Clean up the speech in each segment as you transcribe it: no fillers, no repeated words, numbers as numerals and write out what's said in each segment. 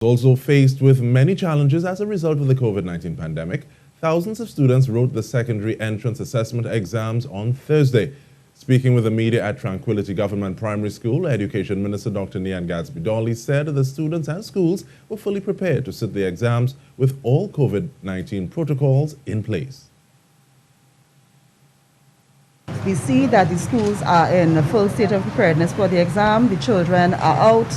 Also faced with many challenges as a result of the COVID-19 pandemic, thousands of students wrote the secondary entrance assessment exams on Thursday. Speaking with the media at Tranquility Government Primary School, Education Minister Dr. Nyan Gadsby-Dolly said the students and schools were fully prepared to sit the exams with all COVID-19 protocols in place. We see that the schools are in a full state of preparedness for the exam. The children are out.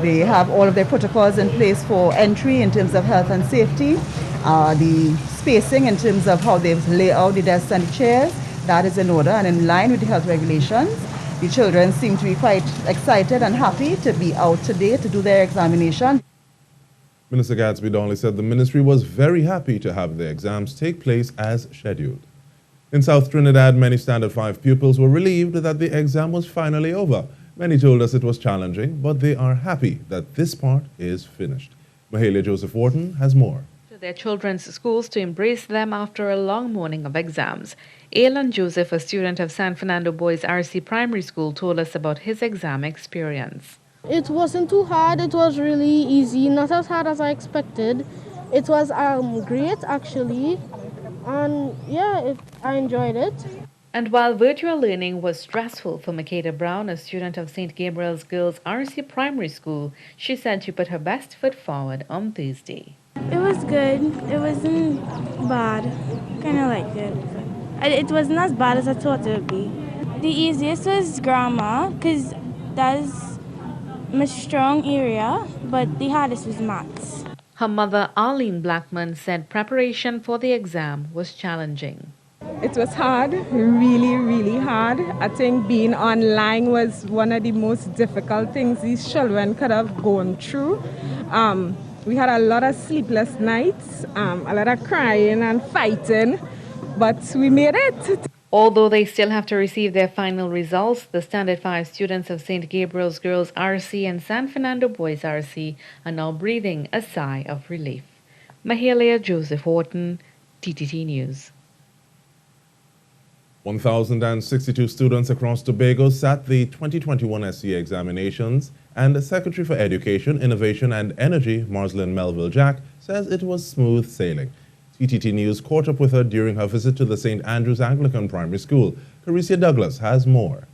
They have all of their protocols in place for entry in terms of health and safety. The spacing in terms of how they've laid out the desks and the chairs, that is in order and in line with the health regulations. The children seem to be quite excited and happy to be out today to do their examination. Minister Gadsby-Dolly said the ministry was very happy to have the exams take place as scheduled. In South Trinidad, many Standard 5 pupils were relieved that the exam was finally over. Many told us it was challenging, but they are happy that this part is finished. Mahalia Joseph Wharton has more. To their children's schools to embrace them after a long morning of exams. Alan Joseph, a student of San Fernando Boys RC Primary School, told us about his exam experience. It wasn't too hard. It was really easy, not as hard as I expected. It was great, actually. And yeah, I enjoyed it. And while virtual learning was stressful for Makeda Brown, a student of St. Gabriel's Girls RC Primary School, she said she put her best foot forward on Thursday. It was good. It wasn't bad. Kind of liked it. It wasn't as bad as I thought it would be. The easiest was grammar, because that's my strong area, but the hardest was maths. Her mother, Arlene Blackman, said preparation for the exam was challenging. It was hard, really, really hard. I think being online was one of the most difficult things these children could have gone through. We had a lot of sleepless nights, a lot of crying and fighting, but we made it. Although they still have to receive their final results, the Standard 5 students of St. Gabriel's Girls RC and San Fernando Boys RC are now breathing a sigh of relief. Mahalia Joseph Wharton, TTT News. 1,062 students across Tobago sat the 2021 SCA examinations, and the Secretary for Education, Innovation and Energy, Marslyn Melville Jack, says it was smooth sailing. TTT News caught up with her during her visit to the St. Andrew's Anglican Primary School. Caricia Douglas has more.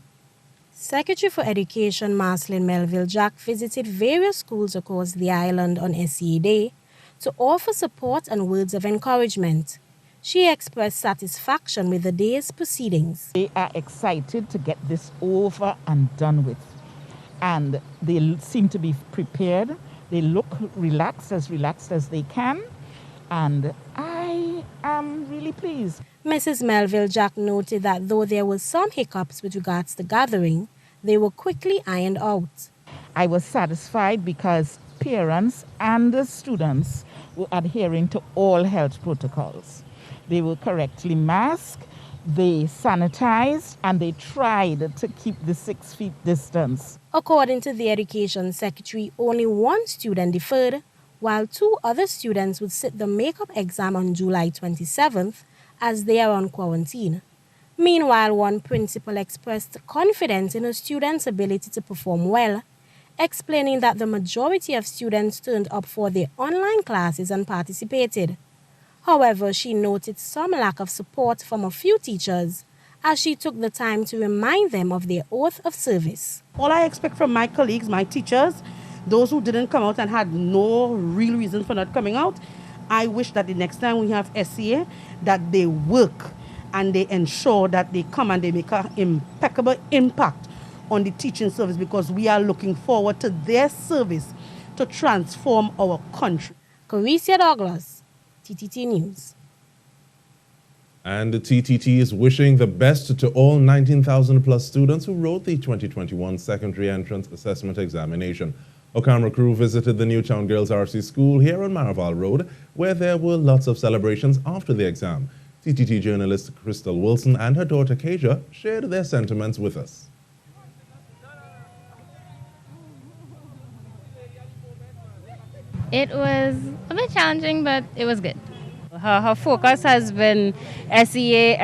Secretary for Education Marslyn Melville Jack visited various schools across the island on SCA Day to offer support and words of encouragement. She expressed satisfaction with the day's proceedings. They are excited to get this over and done with. And they seem to be prepared. They look relaxed as they can. And I am really pleased. Mrs. Melville Jack noted that though there were some hiccups with regards to gathering, they were quickly ironed out. I was satisfied because parents and the students were adhering to all health protocols. They were correctly masked, they sanitized, and they tried to keep the 6 feet distance. According to the Education Secretary, only one student deferred, while 2 other students would sit the makeup exam on July 27th as they are on quarantine. Meanwhile, one principal expressed confidence in her students' ability to perform well, explaining that the majority of students turned up for their online classes and participated. However, she noted some lack of support from a few teachers as she took the time to remind them of their oath of service. All I expect from my colleagues, my teachers, those who didn't come out and had no real reason for not coming out, I wish that the next time we have SCA, that they work and they ensure that they come and they make an impeccable impact on the teaching service, because we are looking forward to their service to transform our country. Caricia Douglas, TTT News. And the TTT is wishing the best to all 19,000 plus students who wrote the 2021 secondary entrance assessment examination. Our camera crew visited the Newtown Girls RC School here on Maraval Road, where there were lots of celebrations after the exam. TTT journalist Crystal Wilson and her daughter Kasia shared their sentiments with us. It was a bit challenging, but it was good. Her focus has been SEA,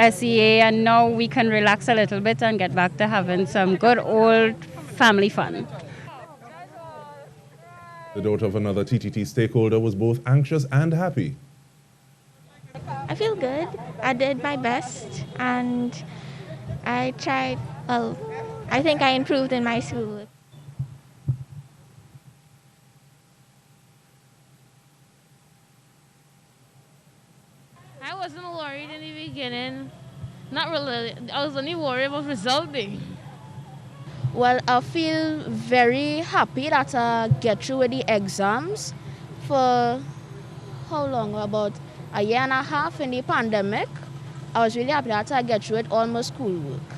and now we can relax a little bit and get back to having some good old family fun. The daughter of another TTT stakeholder was both anxious and happy. I feel good. I did my best and I tried, well, I think I improved in my school. I wasn't worried in the beginning. Not really. I was only worried about result day. Well, I feel very happy that I get through with the exams for how long? About a year and a half in the pandemic. I was really happy that I get through with all my schoolwork.